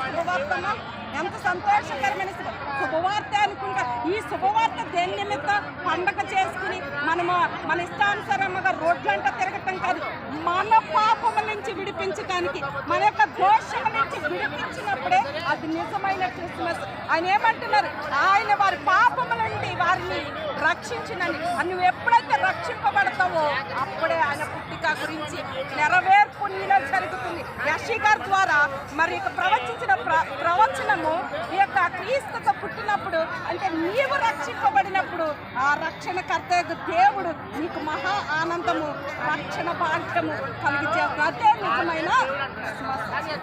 శుభవార్తమా? ఎంత సంతోషకరమైన శుభవార్త అనుకుంటా. ఈ శుభవార్త దేని నిమిత్తం పండగ చేసుకుని మన ఇష్టానుసారంగా రోడ్లంట తిరగటం కాదు, మన పాపముల నుంచి విడిపించడానికి, మన యొక్క దోషం నుంచి విడిపించినప్పుడే అది నిజమైన క్రిస్మస్. ఆయన ఏమంటున్నారు? ఆయన వారి పాపముల నుండి వారిని రక్షించినని. నువ్వు ఎప్పుడైతే రక్షింపబడతావో అప్పుడే ఆయన పుట్టిక గురించి నెరవేర్పు నీలో జరుగుతుంది. యెషయా గారి ద్వారా మరి ప్రవచించిన ప్రవచనము ఈ యొక్క క్రీస్తుతో పుట్టినప్పుడు, అంటే నీవు రక్షింపబడినప్పుడు ఆ రక్షణకర్త దేవుడు నీకు మహా ఆనందము, రక్షణ భాగ్యము కలిగించేస్తుంది. అదే నిజమైన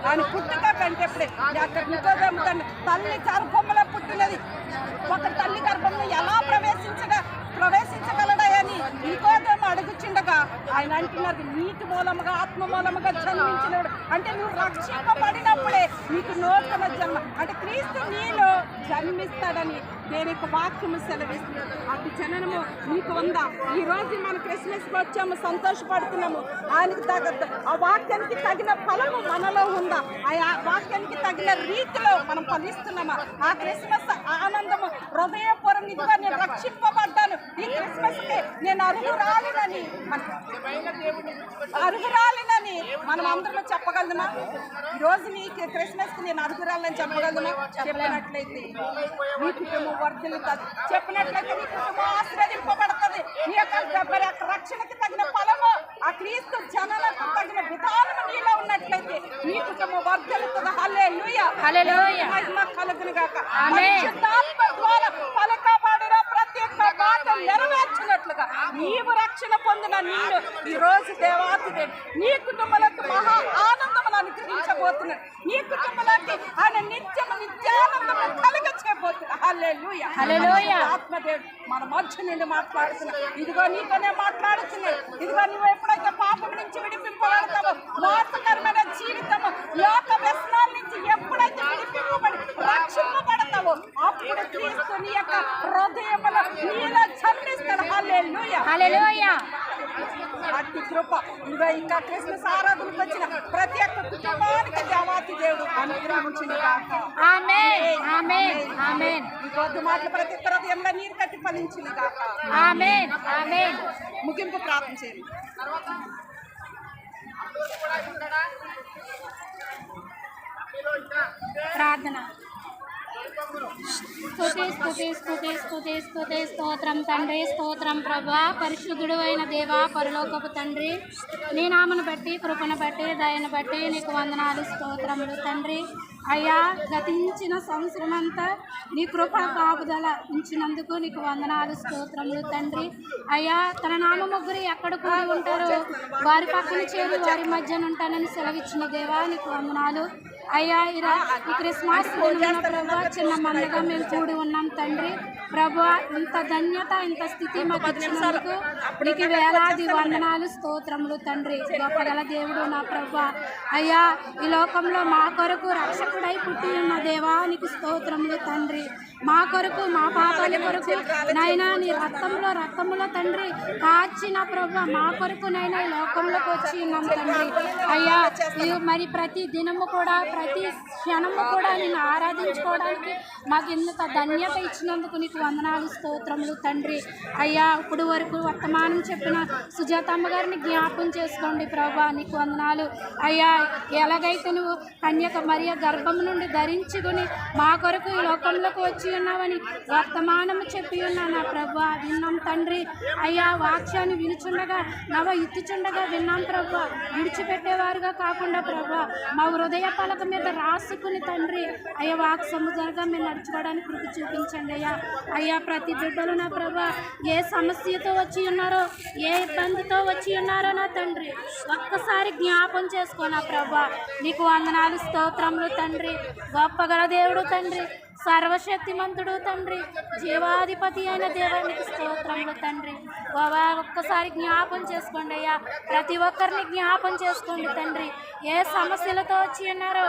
ఆయన పుట్టుక కంటే నికోదేము తల్లి గర్భంలో పుట్టినది. ఒక తల్లి గర్భంలో ఎలా ప్రవేశించగలడాయని నికోదేము అడుగుచుండగా ఆయన అంటున్నది, నీటి మూలముగా ఆత్మ మూలముగా జన్మించినవాడు. అంటే నువ్వు రక్షింపబడినప్పుడే నీకు నూతన జన్మ, అంటే క్రీస్తు నీలో జన్మిస్తాడని దేనికి వాక్యము సెలవిస్తుంది. అటు జననము నీకు ఉందా? ఈ రోజు మనం క్రిస్మస్కి వచ్చాము, సంతోషపడుతున్నాము. ఆయనకి ఆ వాక్యానికి తగిన ఫలము మనలో ఉందా? ఆ వాక్యానికి తగిన రీతిలో మనం ఫలిస్తున్నామా? ఆ క్రిస్మస్ ఆనందము హృదయపూర్వం, ఇదిగా నేను రక్షింపబడ్డాను, ఈ క్రిస్మస్కి నేను అర్హురాలినని మనం అందరూ చెప్పగలమా? ఈరోజు నీ క్రిస్మస్కి నేను అర్హురాలని చెప్పగలమా? చెప్పినట్లయితే నీ కుటుంబం వర్ధిల్లుతుంది, చెప్పినట్లయితే నీ కుటుంబం ఆశీర్వదింపబడుతుంది. నీ యొక్క రక్షణకి తగిన ఫలము, ఆ క్రీస్తు జనాలకు తగిన విధానం నీలో ఉన్నట్లయితే నీ కుటుంబం వర్ధిల్లుతుంది. హల్లెలూయా, హల్లెలూయా, మహిమ కలుగును గాక. పరిశుద్ధాత్మ ద్వారా పలకబడిన ప్రతి ఒక్క మాట నెరవేర్చినట్లుగా నీవు రక్షణ పొందిన నీళ్ళు ఈ రోజు దేవాతి నీ కుటుంబాలకు మహా ఆనందమును అనుగ్రహించబోతున్నాడు. నీ కుటుంబాలకి ఆయన నిత్యానందము కలుగ చేయబోతున్నాడు. హల్లెలూయా, హల్లెలూయా. ఆత్మదేవుడు మన మధ్య నుండి మాట్లాడుతున్నాడు. ఇదిగో నీతోనే మాట్లాడుతున్నాడు. ఇదిగో నువ్వు ఎప్పుడైతే పాపం నుంచి విడిపింపబడతావో, మోసకరమైన జీవితము, లోక వ్యసనాల నుంచి ఎప్పుడైతే విడిపింపబడి రక్షింపబడతావో అప్పుడు క్రీస్తు నీ యొక్క హృదయములో నీలో జన్మిస్తాడు. హల్లెలూయా, హల్లెలూయా. అట్టి కృప ఇదిగో ఇంకా క్రిస్మస్ ఆరాధనకు వచ్చిన ప్రతి ఒక్క కుటుంబానికి దేవాతి దేవుడు అనుగ్రహించును గాక. ఆమేన్, ఆమేన్, ఆమేన్. ఈ కొద్ది మాటలు ప్రతి ఒక్క హృదయంలో నీరు కట్టి ఫలించును గాక. ఆమేన్, ఆమేన్. ముగింపు ప్రార్థన చేయండి. ప్రార్థన. స్తుతి స్తోత్రం తండ్రి, స్తోత్రం ప్రభా. పరిశుద్ధుడు అయిన దేవా, పరలోకపు తండ్రి, నీ నామను బట్టి, కృపను బట్టి, దయను బట్టి నీకు వందనాలు, స్తోత్రములు తండ్రి. అయ్యా, గతించిన సంవత్సరం అంతా నీ కృప కాపుదల ఉంచినందుకు నీకు వందనాలు, స్తోత్రములు తండ్రి. అయ్యా, తన నామ ముగ్గురు ఎక్కడ కూడి ఉంటారో వారి పక్కన చేరి వారి మధ్యన ఉంటానని సెలవిచ్చిన దేవా నీకు వందనాలు. అయ్యా, ఈ క్రిస్మస్ ప్రభా చిన్న మందగా మేము కూడి ఉన్నాం తండ్రి. ప్రభా, ఇంత ధన్యత, ఇంత స్థితి మాకు ఇచ్చినందుకు నీకు వేలాది వందనాలు, స్తోత్రములు తండ్రి. గొప్పగల దేవుడు నా ప్రభా. అయ్యా, ఈ లోకంలో మా కొరకు రక్షకుడై పుట్టి ఉన్న దేవా నీకు స్తోత్రములు తండ్రి. మా కొరకు, మా పాపాల కొరకు నైనా నీ రక్తములో తండ్రి కాచిన ప్రభా మా కొరకు నైనా ఈ లోకంలోకి వచ్చి ఉన్నాం తండ్రి. అయ్యా, మరి ప్రతి దినము కూడా, ప్రతి క్షణము కూడా నేను ఆరాధించుకోవడానికి మాకు ఇంత ధన్యత ఇచ్చినందుకు నీకు వందనాలు, స్తోత్రములు తండ్రి. అయ్యా, ఇప్పుడు వరకు వర్తమానం చెప్పిన సుజాతమ్మ గారిని జ్ఞాపకం చేసుకోండి ప్రభా నీకు వందనాలు. అయ్యా, ఎలాగైతే నువ్వు కన్యక మరియ గర్భం నుండి ధరించుకుని మా కొరకు ఈ లోకంలోకి వచ్చి ఉన్నావని వర్తమానము చెప్పి ఉన్నా నా ప్రభా, విన్నాం తండ్రి. అయ్యా, వాక్యాన్ని వినుచుండగా నవ ఇత్తుచుండగా విన్నాం ప్రభా. విడిచిపెట్టేవారుగా కాకుండా ప్రభా మా హృదయ పలక మీద రాసుకుని తండ్రి అయ్యా వాక్ సముద్రంగా మేము నడుచుకోవడానికి కృప చూపించండి అయ్యా. అయ్యా, ప్రతి బిడ్డలు నా ప్రభా ఏ సమస్యతో వచ్చి ఉన్నారో, ఏ ఇబ్బందితో వచ్చి ఉన్నారో నా తండ్రి ఒక్కసారి జ్ఞాపం చేసుకో నా ప్రభా నీకు వందనాలు, స్తోత్రములు తండ్రి. గొప్పగల దేవుడు తండ్రి, సర్వశక్తిమంతుడు తండ్రి, జీవాధిపతి అయిన దేవానికి స్తోత్రములు తండ్రి. ఒక్కసారి జ్ఞాపం చేసుకోండి అయ్యా, ప్రతి ఒక్కరిని జ్ఞాపం చేసుకోండి తండ్రి. ఏ సమస్యలతో వచ్చి ఉన్నారో,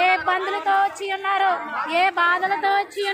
ఏ ఇబ్బందులతో వచ్చి ఉన్నారో, ఏ బాధలతో వచ్చి